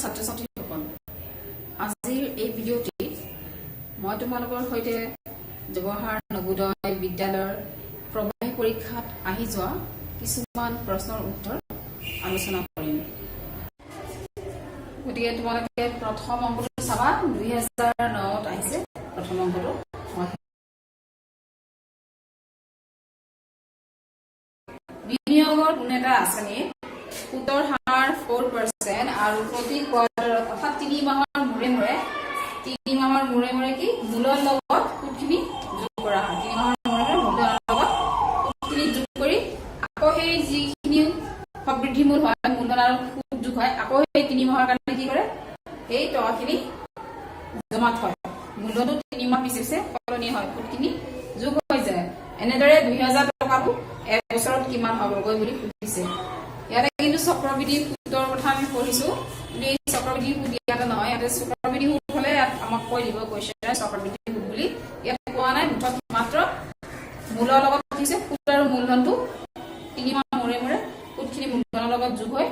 ছাত্ৰ-ছাত্ৰীসকল, আজিৰ এই ভিডিঅ'টি মই তোমালোকৰ সৈতে জৱাহৰ নবোদয় বিদ্যালয়ৰ প্ৰৱেশ পৰীক্ষাত আহি যোৱা কিছুমান প্ৰশ্নৰ উত্তৰ আলোচনা কৰিম। গতিকে তোমালোকে প্ৰথম অংকটো চাবা। 2009ত আহিছে প্ৰথম অংকটো। বিনিয়োগৰ কোনো এটা আঁচনিৰ সুতৰ হাৰ 4% আৰু প্ৰতি কোৱাৰ্টাৰত অৰ্থাৎ 3 মাহৰ মূৰে মূৰে কি মূলৰ লগত সুতখিনি যোগ কৰা হয়। 3 মাহৰ মূৰে মূলৰ লগত সুতখিনি যোগ কৰি আকৌ সেই যিখিনি সবৃদ্ধি মূল হয়, মূলধন আৰু সুত যোগ হয়, আকৌ সেই 3 মাহৰ কাৰণে কি কৰে, এই টকাখিনি জমা থয়। মূলধনটো 3 মাহ পিছে সলনি হয়, সুতখিনি যোগ হৈ যায়। এনেদৰে 2000 টকাটো এবছৰত কিমান হ'বগৈ বুলি সুধিছে। ইয়াতে কিন্তু চক্ৰবৃদ্ধি সুতৰ কথা আমি পঢ়িছো, কিন্তু এই চক্ৰবৃদ্ধি সুত ইয়াতে নহয়। ইয়াতে চক্ৰবৃদ্ধি সুত হলে আমাক কৈ দিব কুৱেশ্যনে চক্ৰবৃদ্ধি সুত বুলি। ইয়াতে কোৱা নাই, মুঠত মাত্ৰ মূলৰ লগত উঠিছে সুত আৰু মূলধনটো 3 মাহ মূৰে সুতখিনি মূলধনৰ লগত যোগ হয়।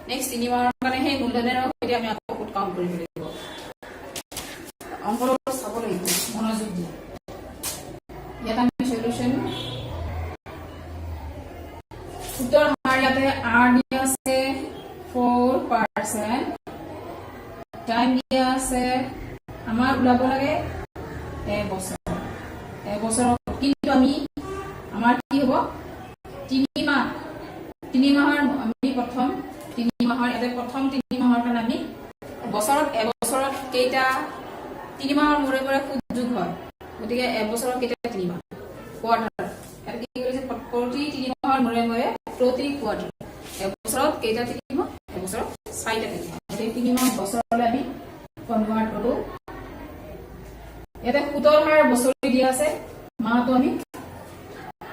নেক্সট 3 মাহৰ কাৰণে সেই মূলধনৰ সৈতে আমি আকৌ সুত কাউণ্ট কৰিব লাগিব। অংকটো চাব লাগিব মনোযোগ দি। ইয়াত আমি সলিউশন সুতৰ হাৰ ইয়াতে R দিয়া আছে 4%, টাইম দিয়া আছে আমাৰ ওলাব লাগে এবছৰত, কিন্তু আমি আমাৰ কি হ'ব 3 মাহৰ আমি প্ৰথম 3 মাহৰ ইয়াতে প্ৰথম 3 মাহৰ কাৰণে আমি এবছৰত কেইটা 3 মাহৰ মূৰে সুত যোগ হয়। গতিকে এবছৰত কেইটা 3 মাহ কোৱাৰ্টাৰ, ইয়াত কি কৰিছে প্ৰতি 3 মাহৰ মূৰে প্ৰতি কোৱাৰ্টাৰ। এবছৰত কেইটা 3 মাহ, এবছৰত 4টা 3 মাহ। গতিকে 3 মাহ বছৰলৈ আমি কনভাৰ্ট কৰো। ইয়াতে সুতৰ হাৰ বছৰলৈ দিয়া আছে, মাহটো আমি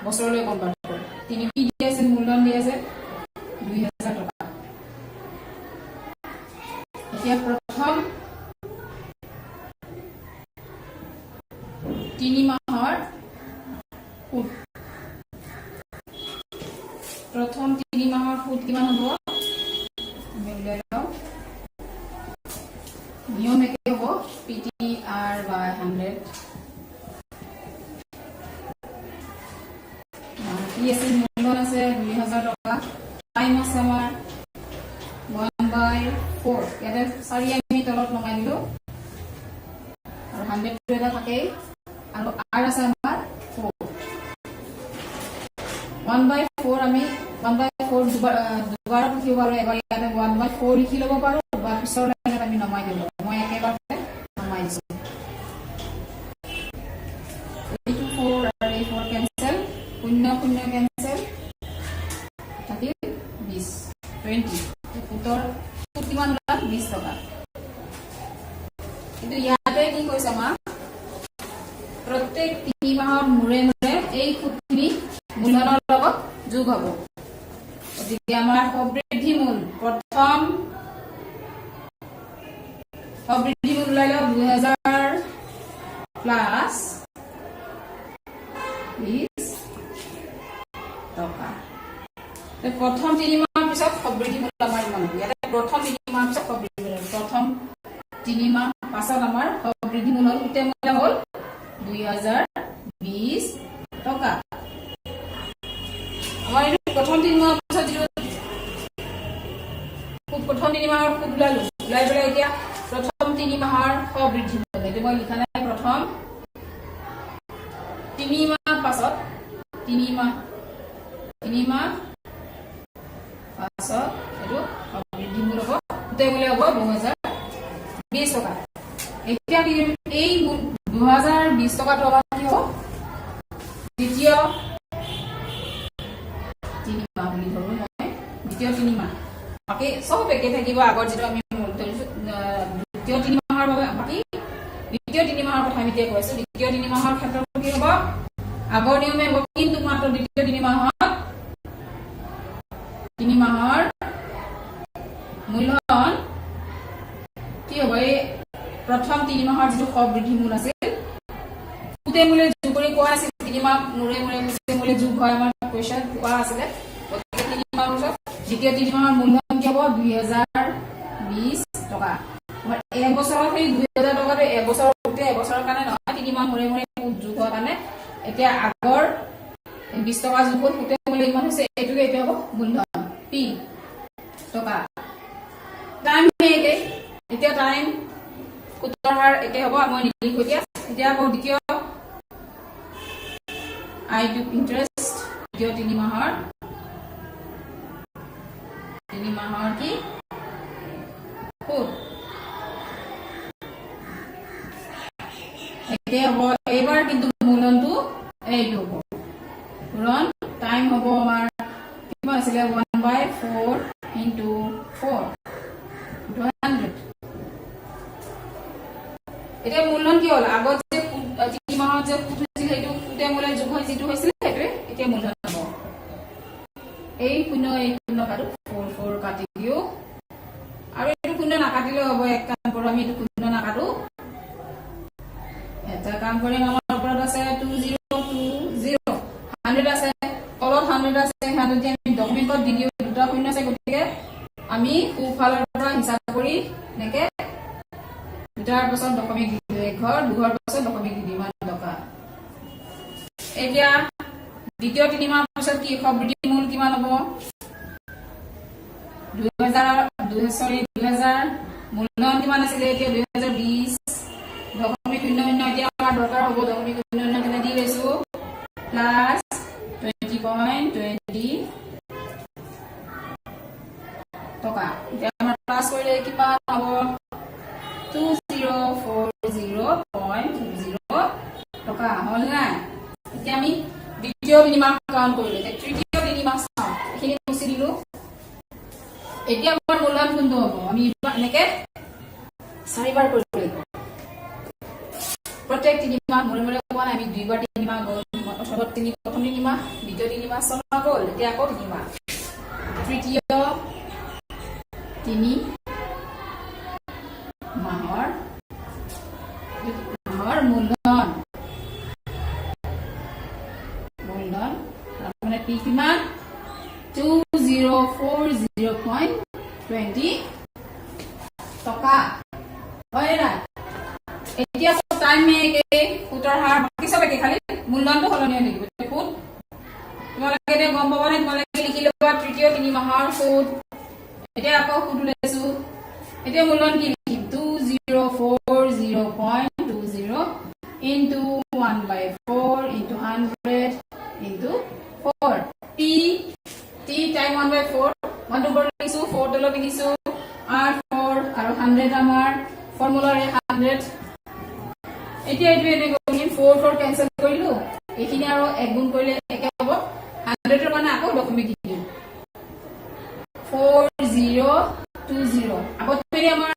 বছৰলৈ কনভাৰ্ট কৰো। 3 দিয়া আছে, মূলধন দিয়া আছে 2000 টকা। এতিয়া প্ৰথম 3 মাহৰ সুত, প্ৰথম 3 মাহৰ সুত কিমান হ'ব আমি উলিয়াই লওঁ। নিয়ম একে হ'ব, PTR by 100। কি আছে, মূলধন আছে 2000 টকা, টাইম আছে আমাৰ 1/4। ইয়াতে 4 আমি তলত নমাই দিলো আৰু 100 এটা থাকেই, আৰু R আছে আমাৰ 4। 1/4 আমি 1/4 দুবাৰত লিখিব পাৰো। এবাৰ ইয়াতে 1/4 লিখি ল'ব পাৰো, বা পিছৰ লাইনত আমি নমাই দিব পাৰো। মই একেবাৰতে নমাই দিছো। এইটো 4 আৰু এই 4 কেনসেল, 0 কেনসেল, থাকিল 20। সুতৰ সুত কিমান ওলাল 20 টকা। কিন্তু ইয়াতে কি কৈছে আমাক, প্ৰত্যেক 3 মাহৰ মূৰে এই সুতখিনি মূলধনৰ লগত যোগ হ'ব। গতিকে আমাৰ সবৃদ্ধি মূল প্ৰথম সবৃদ্ধি মূল ওলাই লওক 2000 প্লাস 20 টকা। প্ৰথম 3 মাহৰ পিছত সবৃদ্ধি মূল আমাৰ ইমান হ'ব। ইয়াতে প্ৰথম 3 মাহৰ পিছত সবৃদ্ধি মূল, প্ৰথম 3 মাহ পাছত আমাৰ সবৃদ্ধি মূল হ'ল গোটেই মূল্য হ'ল 2020 টকা। আমাৰ এইটো প্ৰথম 3 মাহৰ পিছত যিটো প্ৰথম 3 মাহৰ সুত ওলাই পেলাই এতিয়া প্ৰথম 3 মাহৰ সবৃদ্ধি মূল। এইটো মই লিখা নাই, প্ৰথম 3 মাহ পাছত 3 মাহ পাছত এইটো সবৃদ্ধি মূল হ'ব, গোটেই মূল্য হ'ব 2020 টকা। এতিয়া এই 2020 টকাটো আমাৰ কি হ'ব, দ্বিতীয় 3 মাহ বুলি ধৰো মই, দ্বিতীয় 3 মাহ। বাকী চব একে থাকিব, আগৰ যিটো আমি ধৰিছো দ্বিতীয় 3 মাহৰ বাবে। বাকী দ্বিতীয় 3 মাহৰ কথা আমি এতিয়া কৈছো। দ্বিতীয় 3 মাহৰ ক্ষেত্ৰত কি হ'ব, আগৰ নিয়মে হ'ব, কিন্তু মাত্ৰ দ্বিতীয় 3 মাহৰ মূলধন কি হ'ব, এই প্ৰথম 3 মাহৰ যিটো সবৃদ্ধি মূল আছিল, গোটেই মূলে যোগ কৰি কোৱা আছিল। 3 মাহ মূৰে গোটেই মূলে যোগ হয়, আমাৰ কুৱেশ্যন কোৱা আছিলে। গতিকে 3 মাহৰ পিছত দ্বিতীয় 3 মাহৰ মূলধন কি হ'ব 2020 টকা। গোটেই এবছৰৰ কাৰণে নহয় 3 মাহ মূৰে মূৰে সুদ যোগ হোৱাৰ কাৰণে এতিয়া আগৰ 20 টকা যোগ হ'ল সুতে মূল্য ইমান হৈছে এইটোকে এতিয়া হ'ব মূলধন P টকা টাইম একে এতিয়া টাইম সুতৰ হাৰ একে হ'ব মই নিলিখো এতিয়া আকৌ দ্বিতীয় I do interest দ্বিতীয় 3 মাহৰ কি সুদ একে হ'ব এইবাৰ কিন্তু মূলধনটো এইটো হ'ব ৰন টাইম হ'ব আমাৰ কিমান আছিল 1/4 into 4 200 এটা মূলধন কি হ'ল আগত যে 3 মাহত যে সুদ হৈছিল সেইটো সুদে মূলে যোগ হৈ যিটো হৈছিল সেইটোৱে এতিয়া মূলধন হ'ব এই শূন্য কাটো 4 কাটি দিও আৰু এইটো শূন্য নাকাটিলে হ'ব এক কাম কৰোঁ আমি এইটো শূন্য নাকাটো এটা কাম কৰিম আমাৰ ওপৰত আছে 2020 100 আছে তলত 100 আছে হাতত আমি ডকুমেন্টত দি দিও দুটা শূন্য আছে গতিকে আমি সোঁফালৰ পৰা হিচাপ কৰি নেকে দুটাৰ পাছত দশমিক দি দিও এক ঘৰ দুঘৰ পাছত দশমিক দি দিম টকা এতিয়া দ্বিতীয় 3 মাহ পাছত কি সবৃদ্ধি মূল কিমান হ'ব 2000 মূলধন কিমান আছিল এতিয়া 2020 দশমিক শূন্য শূন্য এতিয়া আমাৰ দৰকাৰ হ'ব দশমিক শূন্য শূন্য কেনে দি লৈছো প্লাস 20.20 টকা এতিয়া আমাৰ প্লাস কৰিলে কিমান হ'ব 2040.20 টকা হ'ল না এতিয়া আমি দ্বিতীয় 3 মাহ কাউন্ট কৰিলো এতিয়া তৃতীয় 3 মাহ চাও এখিনি মুছি দিলো এতিয়া আমাৰ মূলধন কোনটো হ'ব আমি এনেকে 4 বাৰ কৰিব লাগিব প্ৰত্যেক 3 মাহ মূৰে মূৰে কোৱা আমি 2 বাৰ 3 মাহ গ'ল অথবা প্ৰথম 3 মাহ দ্বিতীয় 3 মাহ চলা গ'ল এতিয়া আকৌ 3 মাহ তৃতীয় 3 মাহৰ মূলধন মানে P কিমান 2040.20 টকা হয় না এতিয়া টাইম একে সুতৰ হাৰ বাকি সব একে খালি মূলধনটো সলনি হৈ থাকিব সুদ তোমালোকে এতিয়া গম পাবনে তোমালোকে লিখি ল'বা তৃতীয় 3 মাহৰ সুদ এতিয়া আকৌ সুদ লৈছো এতিয়া মূলধন কি লিখিম 2040.20 into 1/4 into 100 into 4 T time 1/4 1 to 4 লিখিছো 4 তলত লিখিছো R4 আৰু 100 আমাৰ ফৰ্মুলাৰ 100 এতিয়া এইটো এনে কৰিম 4 কেনসেল কৰিলো এইখিনি আৰু এক গুণ কৰিলে একে হ'ব 100 ৰ মানে আকৌ দশমিক দি দিম 4020 আগত পেৰি আমাৰ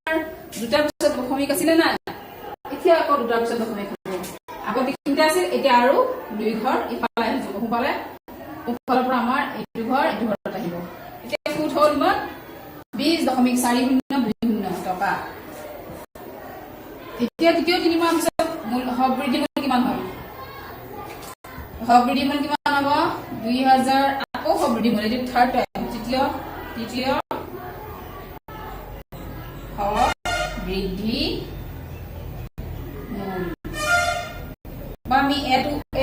দুটাৰ পিছত দশমিক আছিল না এতিয়া আকৌ দুটাৰ পিছত দশমিক হ'ব আগত তিনিটা আছিল এতিয়া আৰু দুই ঘৰ ইফালে আহিব সোঁফালে উপৰৰ পৰা আমাৰ এইটো ঘৰত আহিব এতিয়া সুদ হ'ল ইমান 20.4020 টকা এতিয়া দ্বিতীয় 3 মাহ পিছত মূল সবৃদ্ধি মূল কিমান হয় সবৃদ্ধি মূল কিমান হ'ব 2000 আকৌ সবৃদ্ধি মূল এটো থাৰ্ড টাইম তৃতীয় সবৃদ্ধি মূল বা আমি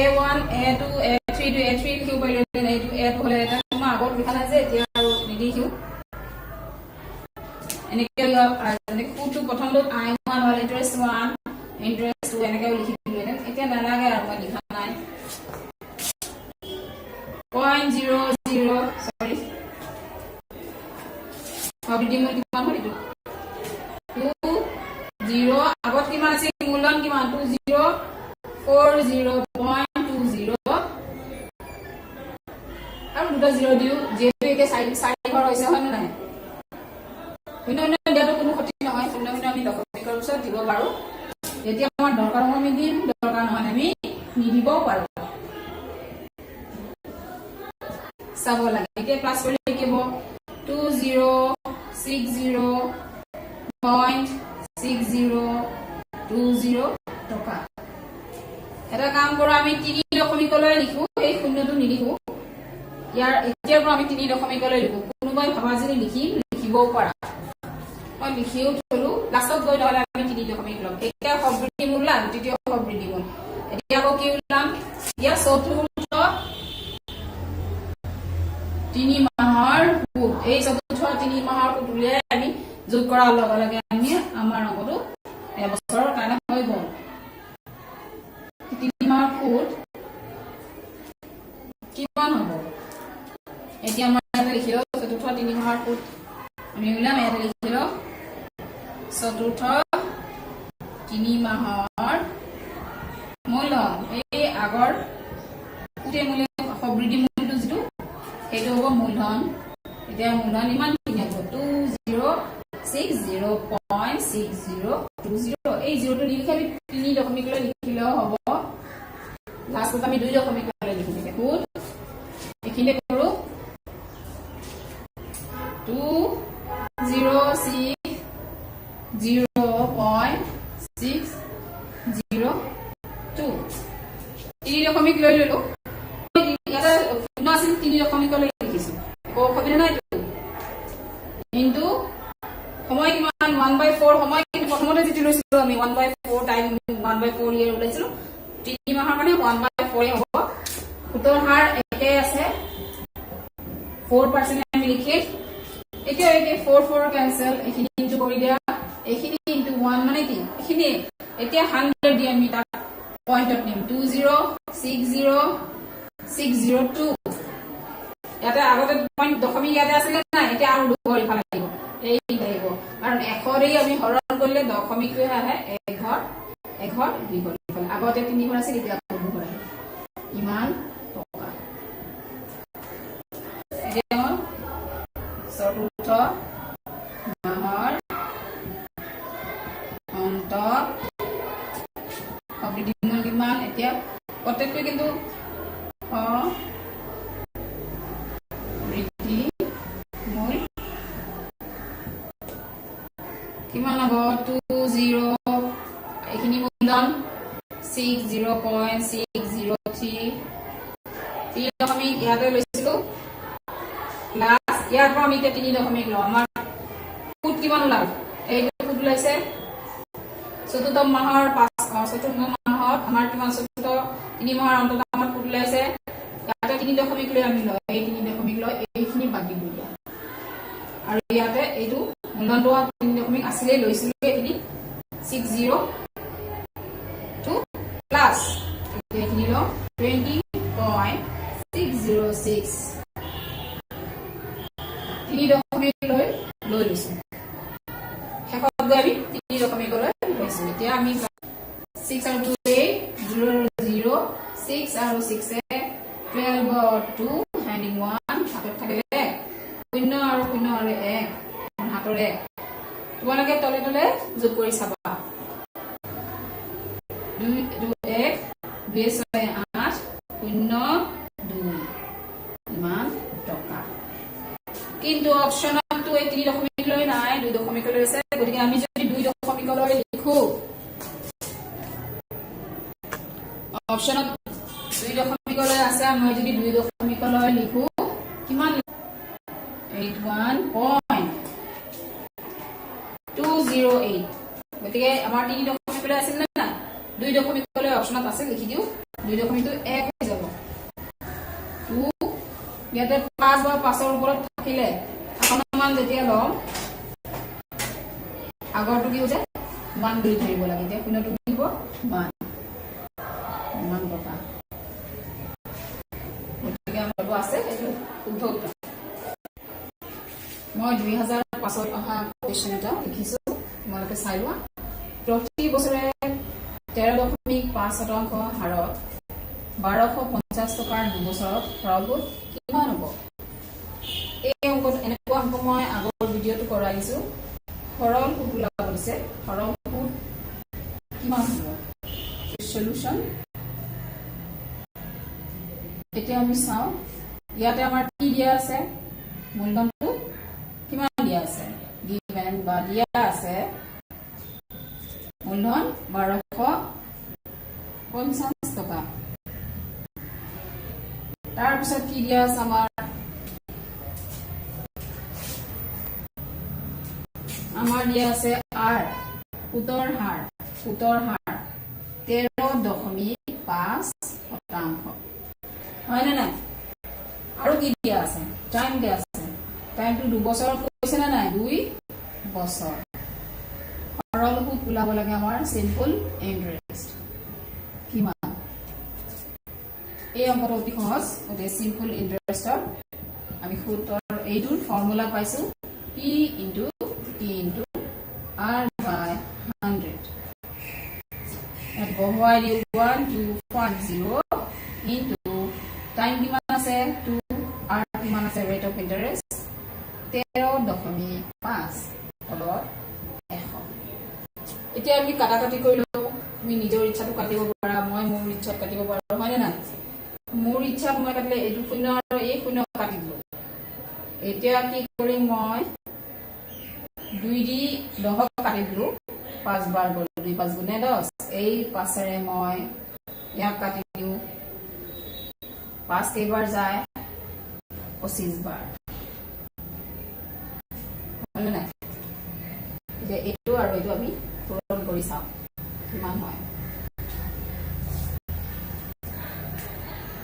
A1 A2 A3 to A3 লিখিব পাৰিলো এইটো A2 হলে এটা মই আগত লিখা নাই যে এতিয়া আৰু নিলিখো এনেকে সুদটো প্ৰথমত I1 হল ইন্টাৰেষ্ট 1 ইন্টাৰেষ্ট 2 এনেকে লিখি দিলো এতিয়া নালাগে আৰু মই লিখা নাই 0.00 সৰি সবৃদ্ধি মূল কিমান হ'ল এইটো 20 আগত কিমান আছে মূলধন কিমান 2040.20 আৰু দুটা 0 দিও যেটো একে সাইড ঘৰ হৈছে হয় নাই শূন্য দিয়াটো কোনো ক্ষতি নহয় শূন্য আমি দশমিকৰ পিছত দিব পাৰো এতিয়া আমাৰ দৰকাৰ হ'ব আমি দিম দৰকাৰ নহয় আমি নিদিবও পাৰো চাব লাগে এতিয়া প্লাস কৰি লিখিব 2060.6020 টকা এটা কাম কৰো আমি 3 দশমিকলৈ লিখো এই শূন্যটো নিলিখো ইয়াৰ এতিয়াৰ পৰা আমি 3 দশমিকলৈ লিখো কোনোবাই ভাবা যদি লিখিবও পাৰা মই লিখিও থলো লাষ্টত গৈ নহলে আমি 3 দশমিক লম এতিয়া সবৃদ্ধি মূল সবৃদ্ধি মূল এতিয়া আকৌ কি উলাম ইয়া চতুৰ্থ 3 মাহৰ সুদ এই চতুৰ্থ 3 মাহৰ সুদ উলিয়াই আমি যোগ কৰাৰ লগে লগে আমি আমাৰ অংকটো এবছৰৰ কাৰণে হৈ গ'ল 3 মাহৰ সুদ কিমান হ'ব এতিয়া মই এটা লিখিলো চতুৰ্থ 3 মাহৰ সুদ আমি উলাম এটা লিখিলো চতুৰ্থ 3 মাহৰ মূলধন এই আগৰ সুদে মূল্য সবৃদ্ধি মূলটো যেটো সেইটো হ'ব মূলধন এতিয়া মূলধন ইমান কি হ'ব 2060.6020 এই 0 টো লিখি আমি 3 দশমিক লৈ লিখিলেও হ'ব লাষ্টত আমি 2 দশমিক লৈ লিখিম সুদ এখিনি কৰো 200.602 3 দশমিক লৈ ললো ইয়াতে ন আছিল 3 দশমিক লৈ লিখিছো অসুবিধা নাই কিন্তু সময় কিমান 1/4 সময় কিন্তু প্ৰথমতে যেটি লৈছিলো আমি 1/4 টাইম 1/4 ইয়াৰ ওলাইছিলো 3 মাহৰ কাৰণে 1/4 হ'ব সুতৰ হাৰ একে আছে 4% আমি লিখি এতিয়া একে 4 ক্যান্সেল এখিনি ইনটু কৰি দিয়া এখিনি ইনটু 1 মানে কি এখিনি এতিয়া 100 দি আমি তাক পয়েন্টত নিম 2060602 ইয়াতে আগতে পয়েন্ট দশমিক ইয়াতে আছিল না এতিয়া আৰু দুঘৰ ইফালে আহিব এই লাগিব কাৰণ এশৰে আমি হৰণ কৰিলে দশমিকটো আহে এঘৰ দুঘৰ ইফালে আগতে 3 ঘৰ আছিল এতিয়া দুঘৰ আহে ইমান টকা এতিয়া চতুৰ্থ মাহৰ অন্তত সবৃদ্ধি মূল কিমান এতিয়া প্ৰত্যেকটো কিন্তু বৃদ্ধি মূল কিমান হ'ব 20 এখিনি মূলধন 60.603 3 দশমিক ইয়াতে লৈছিলো লাষ্ট ইয়াৰ পৰা আমি 3 দশমিক লওঁ আমাৰ সুদ কিমান ওলাল এইটো সুদ ওলাইছে চতুৰ্থ মাহৰ আমাৰ কিমান চতুৰ্থ 3 মাহৰ অন্তত আমাৰ সুদ ওলাইছে ইয়াতে 3 দশমিক লৈ আমি লওঁ এই 3 দশমিক লৈ এইখিনি বাকি দি দিয়া আৰু ইয়াতে এইটো মূলধনটো 3 দশমিক আছিলে লৈছিলো এইখিনি 602 প্লাস এইখিনি লওঁ 20.606 3 দশমিক লৈ লৈছো শেষত গৈ আমি 3 দশমিক লৈ লৈছো এতিয়া আমি 6 আৰু 2 0 6 আৰু 6 12 or 2 handing 1 হাতত থাকিলে 0 আৰু 0 আৰু 1 হাতৰে তোমালোকে তলে তলে যোগ কৰি চাবা 2 1 2 8 0 2 ইমান টকা কিন্তু অপশনটো এই 3 দশমিক লৈ নাই 2 দশমিক লৈ আছে গতিকে আমি যদি 2 দশমিক লৈ লিখো অপশনত 2 দশমিক লৈ আছে আমি যদি 2 দশমিক লৈ লিখো কিমান 81.208 গতিকে আমাৰ 3 দশমিক লৈ আছিল না 2 দশমিক লৈ অপশনত আছে লিখি দিও 2 দশমিকটো 1 হৈ যাব 2 ইয়াতে 5 বা 5ৰ ওপৰত থাকিলে অকণমান যেতিয়া লম আগৰটো কি হৈছে 1 বুলি ধৰিব লাগে এতিয়া কোনটো দিব 1 ইমান টকা গতিকে আমাৰ আছে এইটো শুদ্ধ উত্তৰ মই 2005ত অহা কোৱেশ্চন এটা লিখিছো তোমালোকে চাই লোৱা প্ৰতি বছৰে 13.5% হাৰত 1250 টকাৰ 2 বছৰত খৰচ কিমান হ'ব এই অংকত এনেকুৱা অংক মই আগৰ ভিডিঅটো কৰাইছো সৰল সুদ ওলাব দিছে সৰল সুদ কিমান হ'ব সলিউশন এতিয়া আমি চাও ইয়াতে আমাৰ কি দিয়া আছে মূলধনটো কিমান দিয়া আছে গিভেন বা দিয়া আছে মূলধন 1250 টকা তাৰ পিছত কি দিয়া আছে আমাৰ দিয়া আছে আৰ সুতৰ হাৰ 13 13.5%। হয় না নাই? আৰু কি দিয়া আছে? টাইম দিয়া আছে। টাইমটো 2 বছৰত কৈছে না নাই? 2 বছৰ। সৰল সুদ ওলাব লাগে আমাৰ সিম্পল ইন্টাৰেষ্ট। কিমান? এই অংকটো অতি সহজ। ওতে সিম্পল ইন্টাৰেষ্টৰ আমি সুদৰ এইটোৰ ফৰ্মুলা পাইছো P into T into R by 100. At বহুৱাই দিও 1250 into time কিমান আছে 2 R কিমান আছে rate of interest 13.5 তলত 100। এতিয়া আমি কাটাকাটি কৰি লও। তুমি নিজৰ ইচ্ছাটো কাটিব পাৰা, মই মোৰ ইচ্ছাত কাটিব পাৰো, হয় না? মোৰ ইচ্ছাত মই কাটিলে এইটো শূন্য আৰু এই শূন্য কাটি দিলো। এতিয়া কি কৰিম মই 2 দি 10 কাটি দিলো 5 বাৰ গ'ল 2 5 গুণে 10 এই 5ৰে মই ইয়াক কাটি দিও 5 কেইবাৰ যায় 25 বাৰ হয় না? যে এইটো আৰু এইটো আমি পূৰণ কৰি চাও কিমান হয়।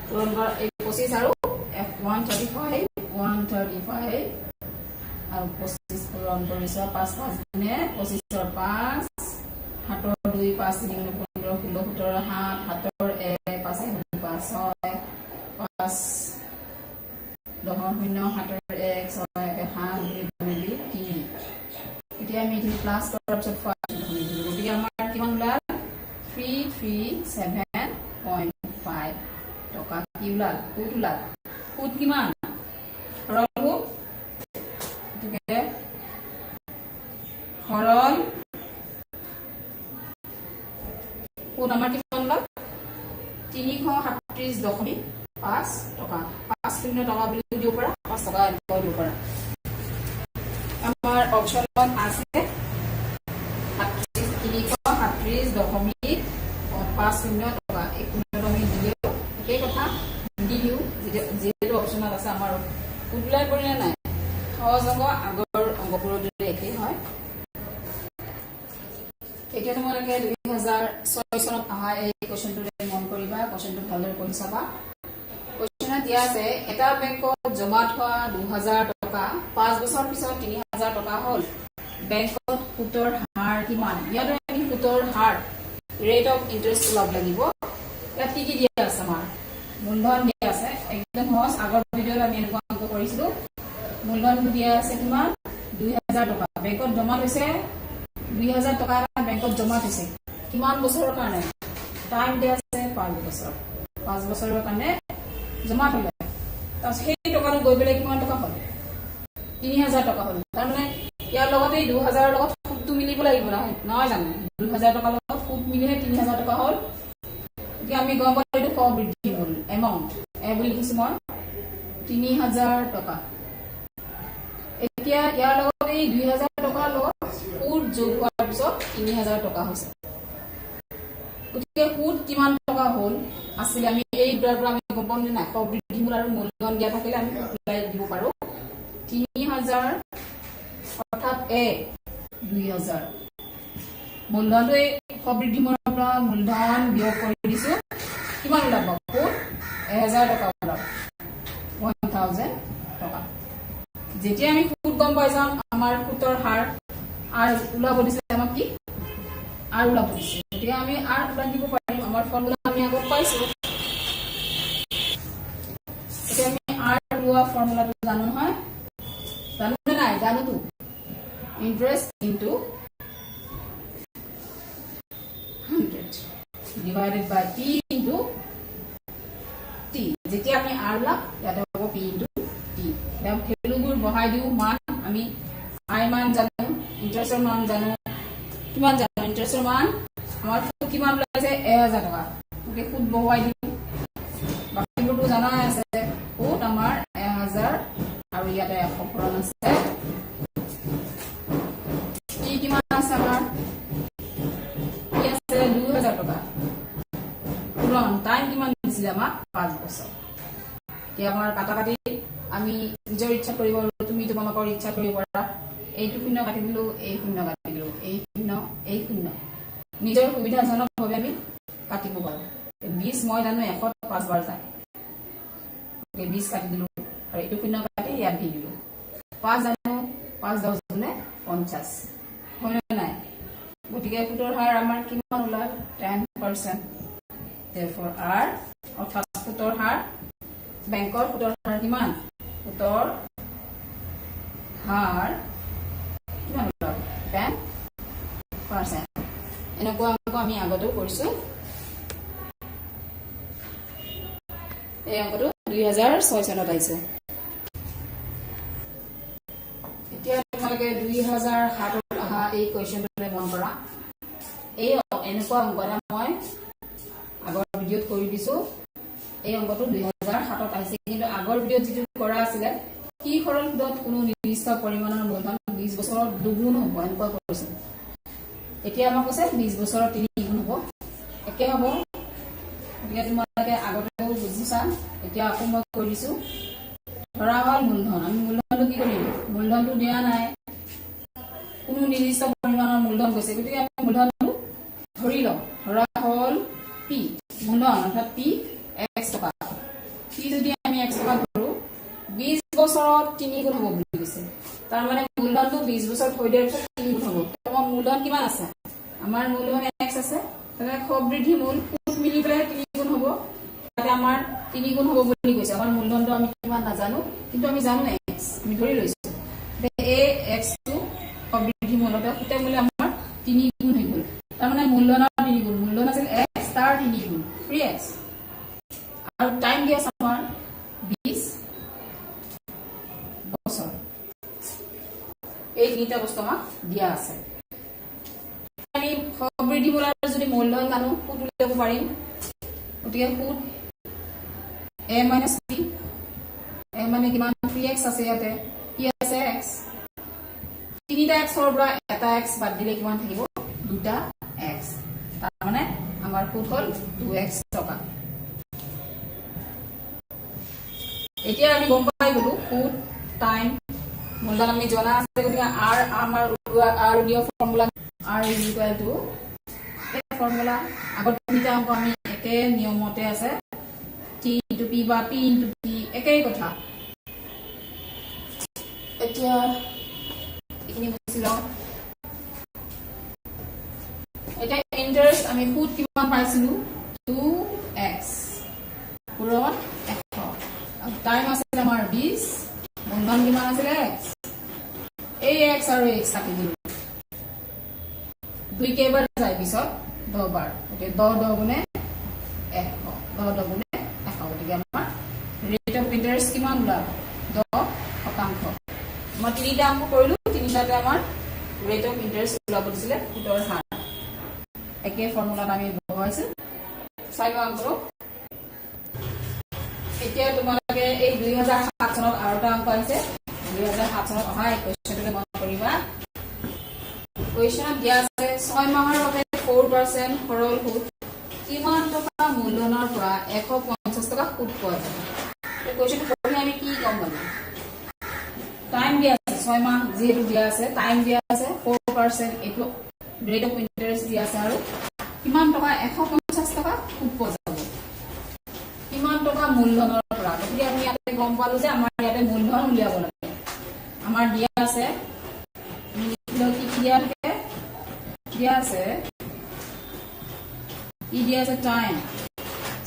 পূৰণ কৰা এই 25 আৰু 135 আৰু 25 পূৰণ কৰিছা 5 5 গুণে 25ৰ 5 হাতৰ 2 5 3 15 16 17 7 হাতৰ 1 5 5 6 5 10 0 হাতৰ 1 6 7 2 3। এতিয়া আমি এই প্লাস কৰাৰ পিছত 5 ধৰি দিলো। গতিকে আমাৰ কিমান ওলাল 337.5 টকা কি ওলাল? সুদ ওলাল। সুদ কিমান? সৰল সুদ সৰল সুদ আমাৰ কিমান ওলাল 337.5 টকা। 5 টকা বুলি দিব পাৰা, 5 টকা এনেকৈ দিব পাৰা। আমাৰ অপচনত আছে 337.50 টকা। এই শূন্যটো আমি দিলেও একেই কথা দি দিও যিহেতু অপচনত আছে। আমাৰ উল্লাই কৰিলে নাই সহজ অংক আগৰ অংকবোৰৰ দৰে একেই হয়। এতিয়া তোমালোকে 2006 চনত অহা এই কোৱেশ্চনটো মন কৰিবা। কোৱেশ্চনটো ভালদৰে পঢ়ি চাবা। কোৱেশ্চনত দিয়া আছে এটা বেংকত জমা থোৱা 2000 টকা 5 বছৰ পিছত 3000 টকা হ'ল। বেংকত সুতৰ হাৰ কিমান? ইয়াতে আমি সুতৰ হাৰ ৰেট অফ ইন্টাৰেষ্ট ওলাব লাগিব। ইয়াত কি দিয়া আছে? আমাৰ মূলধন দিয়া আছে। একদম সহজ। আগৰ ভিডিঅ'ত আমি এনেকুৱা অংক কৰিছিলো। মূলধনটো দিয়া আছে কিমান 2000 টকা। বেংকত জমা হৈছে 2000 টকা বেংকত জমা থৈছে কিমান বছৰৰ কাৰণে? টাইম দিয়া আছে 5 বছৰ। 5 বছৰৰ কাৰণে জমা থলে তাৰপিছত সেই টকাটো গৈ পেলাই কিমান টকা হ'ল 3000 টকা হ'ল। তাৰমানে ইয়াৰ লগতে 2000 ৰ লগত সুদটো মিলিব লাগিব নহয় জানো? 2000 টকাৰ লগত সুদ মিলিহে 3000 টকা হ'ল। এতিয়া আমি গম পালো এইটো সবৃদ্ধি মূল এমাউন্ট এ বুলি লিখিছো মই 3000 টকা। এতিয়া ইয়াৰ লগত এই 2000 টকাৰ লগত সুদ যোগ হোৱাৰ পিছত 3000 টকা হৈছে। গতিকে সুদ কিমান টকা হ'ল আছিল আমি এই দুটাৰ পৰা আমি গম পাম নাই সবৃদ্ধি মূল আৰু মূলধন দিয়া থাকিলে আমি ওলাই দিব পাৰো। 3000 অৰ্থাৎ 2000 মূলধনটো এই সবৃদ্ধি মূলৰ পৰা মূলধন বিয়োগ কৰি দিছো কিমান ওলাব? সুদ 1000 টকা ওলাব 1000 টকা। যেতিয়া আমি সুদ গম পাই যাম আমাৰ সুতৰ হাৰ আৰ ওলাব দিছে আমাক কি আৰ ওলাব দিছে। গতিকে আমি আৰ ওলাই দিব পাৰিম। আমাৰ ফৰ্মুলা আমি আগত পাইছো। এতিয়া আমি আৰ ওলোৱা ফৰ্মুলাটো জানো নহয়? জানো নে নাই? জানোতো। Interest into 100 divided by P into T. যেতিয়া আমি আৰ ওলাম ইয়াতে হ'ব P into T। এতিয়া ভ্যালুবোৰ বহাই দিও। মান আমি আই মান জানো, ইন্টাৰেষ্টৰ মান জানো। কিমান জানো? ইন্টাৰেষ্টৰ মান আমাৰ সুদ কিমান ওলাইছে 1000 টকা। গতিকে সুদ বহুৱাই দিও। বাকিবোৰটো জানাই আছে। সুদ আমাৰ 1000 আৰু ইয়াতে 100 পূৰণ আছে। কি কিমান আছে আমাৰ? কি আছে 2000 টকা। পূৰণ টাইম কিমান দিছিল আমাক 5 বছৰ। কি আমাৰ কাটাকাটি আমি নিজৰ ইচ্ছা কৰিব পাৰো। তুমি তোমালোকৰ ইচ্ছা কৰিব পাৰা। এইটো শূন্য কাটি দিলো, এই শূন্য কাটি দিলো, এই শূন্য, এই শূন্য। নিজৰ সুবিধাজনক ভাৱে আমি কাটিব পাৰোঁ 20 মই জানো 105 বাৰ যায় 20 কাটি দিলোঁ আৰু এইটো শূন্য কাটি ইয়াত দি দিলোঁ 5 জানো 5 10 গুণে 50 হয় নাই গতিকে সুতৰ হাৰ আমাৰ কিমান ওলাল 10% therefore r অৰ্থাৎ সুতৰ হাৰ বেংকৰ সুতৰ হাৰ কিমান সুতৰ হাৰ কিমান ওলাল 10% এনেকুৱা অংক আমি আগতেও কৰিছোঁ এই অংকটো 2006 চনত আহিছে এতিয়া তোমালোকে 2007 ত অহা এই কুৱেশ্যনটোলে মন কৰা এই এনেকুৱা অংক এটা মই আগৰ ভিডিঅ'ত কৰি দিছোঁ এই অংকটো 2007 ত আহিছে কিন্তু আগৰ ভিডিঅ'ত যিটো কৰা আছিলে কি সৰল সুদত কোনো নিৰ্দিষ্ট পৰিমাণৰ মূলধন 20 বছৰত দুগুণ হ'ব এনেকুৱা কৰিছে এতিয়া আমাক কৈছে 20 বছৰত 3 গুণ হ'ব একে হ'ব গতিকে তোমালোকে আগতেও বুজিছা এতিয়া আকৌ মই কৈ দিছোঁ ধৰা হ'ল মূলধন আমি মূলধনটো কি কৰিম মূলধনটো দিয়া নাই কোনো নিৰ্দিষ্ট পৰিমাণৰ মূলধন গৈছে গতিকে আমি মূলধনটো ধৰি লওঁ ধৰা হ'ল পি মূলধন অৰ্থাৎ পি x টকা পি যদি আমি x টকা ধৰোঁ 20 বছৰত 3 গুণ হ'ব বুলি কৈছে তাৰ মানে মূলধনটো 20 বছৰত হৈ দিয়াৰ পিছত 3 গুণ হ'ব তোমাৰ মূলধন কিমান আছে আমাৰ মূলধন x আছে তাতে খুব বৃদ্ধি মূল সুদ মিলি পেলাই 3 গুণ হ'ব তাতে আমাৰ 3 গুণ হ'ব বুলি কৈছে আমাৰ মূলধনটো আমি কিমান নাজানো কিন্তু আমি জানো x আমি ধৰি লৈছো এই x টো খুব বৃদ্ধি মূলতে সুতে মূল্য আমাৰ 3 গুণ হৈ গ'ল তাৰ মানে মূলধনৰ 3 গুণ মূলধন আছিল x তাৰ 3 গুণ 3x আৰু টাইম দিয়া আমাৰ 20 বছৰ এই তিনিটা বস্তু আমাক দিয়া আছে আমি বৃদ্ধি মূলৰ যদি মূলধন জানো সুদ উলিয়াব পাৰিম গতিকে সুদ a minus p a মানে কিমান 3x আছে ইয়াতে কি আছে x তিনিটা x ৰ পৰা এটা x বাদ দিলে কিমান থাকিব দুটা x তাৰ মানে আমাৰ সুদ হ'ল 2x টকা এতিয়া আমি গম পাই গলো সুদ টাইম মূলধন আমি জনা আছে গতিকে r আমাৰ r দিয়া formula r is equal to এই ফৰ্মুলা আগত তিনিটা অংক আমি একে নিয়মতে আছে t into p বা p into t একেই কথা এতিয়া এইখিনি বুজি লওঁ এটা ইন্টাৰেষ্ট আমি সুদ কিমান পাইছিলো 2x পূৰণ 100 টাইম আছে আমাৰ 20 মূলধন কিমান আছিলে x এই x আৰু x কাটি দিলো দুই কেইবাৰ যায় পিছত 10 বাৰ ওকে 10 গুণে 100 10 গুণে 100 গতিকে আমাৰ ৰেট অফ ইন্টাৰেষ্ট কিমান ওলাল 10% মই তিনিটা অংক কৰিলো তিনিটাতে আমাৰ ৰেট অফ ইন্টাৰেষ্ট ওলাব দিছিলে সুতৰ হাৰ একে ফৰ্মুলাত আমি বহুৱাইছো চাই লোৱা অংক এতিয়া তোমালোকে এই 2007 চনত আৰু এটা অংক আহিছে 2007 চনত অহা এই কুৱেশ্যনটো মন কৰিবা কুৱেশ্যনত দিয়া আছে 6 মাহৰ বাবে 4% সৰল সুদ কিমান টকা মূলধনৰ পৰা 150 টকা সুদ পোৱা যায় এই কুৱেশ্যনটো পঢ়ি আমি কি গম পাম টাইম দিয়া আছে 6 মাহ যেহেতু দিয়া আছে টাইম দিয়া আছে 4% এইটো ৰেট অফ ইন্টাৰেষ্ট দিয়া আছে আৰু কিমান টকা 150 টকা সুদ পোৱা যাব কিমান টকা মূলধনৰ পৰা গতিকে আমি ইয়াতে গম পালো যে আমাৰ ইয়াতে মূলধন উলিয়াব লাগে আমাৰ দিয়া আছে কি দিয়া থাকে দিয়া আছে ই দিয়া আছে টাইম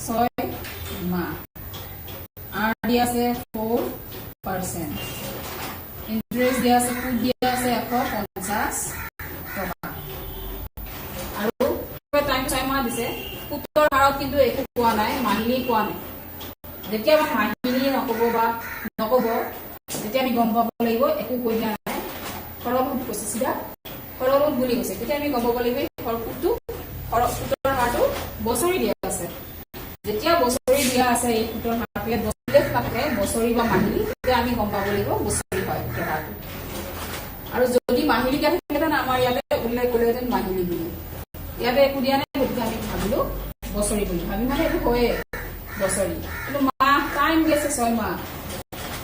6 মাহ আর দিয়া আছে 4% ইন্টারেস্ট দিয়া আছে সুদ দিয়া আছে 150 টকা আৰু টাইম 6 মাহ দিছে সুদৰ হাৰত কিন্তু একো কোৱা নাই মাহিলী কোৱা নাই যেতিয়া মাহিলী নকব বা নকব যেতিয়া আমি গম পাব লাগিব একো কৈ দিয়া নাই সৰল সুদ কৈছে সিধা সৰল সুদ বুলি কৈছে তেতিয়া আমি গম পাব লাগিব সৰল সুদটো সুদৰ হাৰটো বছৰি দিয়া আছে যেতিয়া বছৰি দিয়া আছে এই সুদৰ হাৰটোৱে বছৰি থাকে বছৰি বা মাহিলী তেতিয়া আমি গম পাব লাগিব বছৰি হয় হাৰটো আৰু যদি মাহিলী থাকে তেনে আমাৰ ইয়াতে উল্লেখ কৰিলেহেঁতেন মাহিলী বুলি ইয়াতে একো দিয়া নাই গতিকে আমি ভাবিলো বছৰি বুলি ভাবি মানে এইটো হয়ে বছৰি কিন্তু মাহ টাইম দিছে 6 মাহ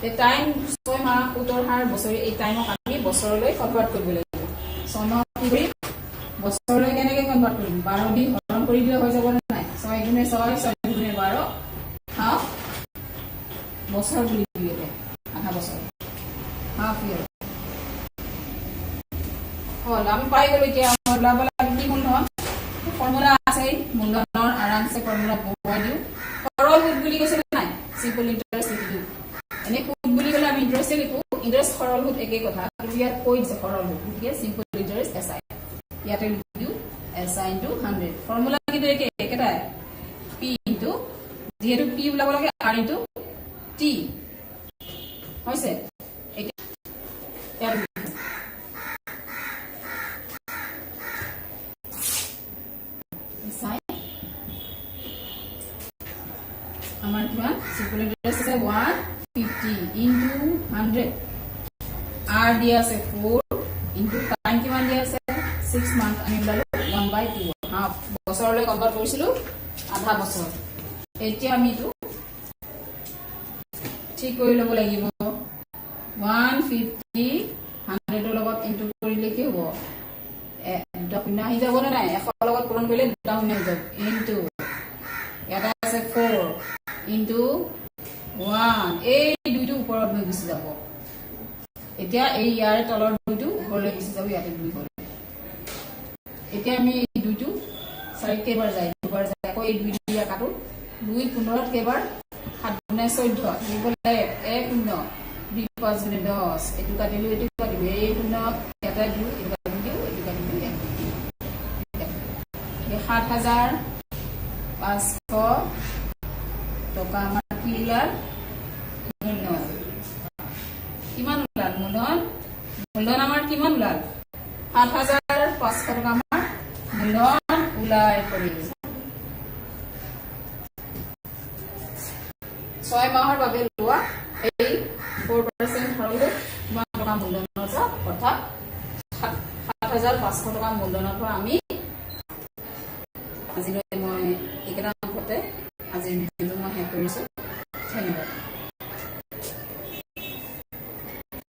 এই টাইম 6 মাহ সুদৰ হাৰ বছৰি এই টাইমক আমি বছৰলৈ কনভাৰ্ট কৰিব লাগিব 6 মাহ কি কৰিম বছৰলৈ কেনেকৈ কনভাৰ্ট কৰিম 12 দি হৰণ কৰি দিলে হৈ যাব নে নাই দুগুণে 6, 6 দুগুণে 12, হাফ বছৰ বুলি দিয়ে, আধা বছৰ, হাফ ইয়াৰ হ'ল। আমি পাই গ'লো। এতিয়া ওলাব লাগে কি মূলধন, ফৰ্মুলা আছে, মূলধনৰ আৰামছে ফৰ্মুলা বহুৱাই দিওঁ। সৰল সুদ বুলি কৈছে নাই, চিম্পল ইণ্টাৰেষ্ট লিখি দিওঁ। এনে সুদ বুলি ক'লে আমি ইণ্টাৰেষ্টে লিখো, ইণ্টাৰেষ্ট সৰল সুদ একেই কথা, কিন্তু ইয়াত কৈ দিছে সৰল সুদ, গতিকে চিম্পল ইণ্টাৰেষ্ট SI, ইয়াতে লিখি দিওঁ SI into 100। ফৰ্মুলা কিন্তু একেটাই, P into, যিহেতু P ওলাব লাগে R into T হৈছে। আমাৰ কিমান চিম্পল ইণ্টাৰেষ্ট আছে 150 into 100, R দিয়া আছে 4 into টাইম কিমান দিয়া আছে 6 মান্থ, আমি ওলালো 1/2, হাফ বছৰলৈ কনভাৰ্ট কৰিছিলো, আধা বছৰ। এতিয়া আমি এইটো ঠিক কৰি ল'ব লাগিব। 150 100ৰ লগত ইনটু কৰিলে কি হ'ব, দুটা শূন্য আহি যাব নে নাই, 100 লগত পূৰণ কৰিলে দুটা শূন্য হৈ যাব, ইনটু ইয়াতে আছে 4 ইনটু 1, এই দুইটো ওপৰত গৈ গুচি যাব। এতিয়া এই ইয়াৰে তলৰ দুইটো ওপৰলৈ গুচি যাব, ইয়াতে 2 হ'ল। এতিয়া আমি এই দুইটো 4 কেইবাৰ যায়, দুবাৰ যায়, আকৌ এই 2 দিয়া কাটো, 2 15 কেইবাৰ, 7 গুণে 14, লিখিবলৈ 1 0 2 5 গুণে 10, এইটো কাটিলো, এইটো কাটিলো, এই শূন্য ইয়াতে দিওঁ, এইটো কাটি দিওঁ, এইটো কাটি দিওঁ, 7,500 টকা আমাৰ কি ওলাল, মূলধন। কিমান ওলাল মূলধন, মূলধন আমাৰ কিমান ওলাল, 7,500 টকা আমাৰ মূলধন ওলাই পৰিল। 6 মাহৰ বাবে লোৱা এই 4% সৰল কিমান টকা মূলধনৰ পৰা, অৰ্থাৎ 7,500 টকা মূলধনৰ পৰা আমি আজিলৈ মই এইকেইটা অংশতে আজি ভিডিঅ'টো মই শেষ কৰিছোঁ।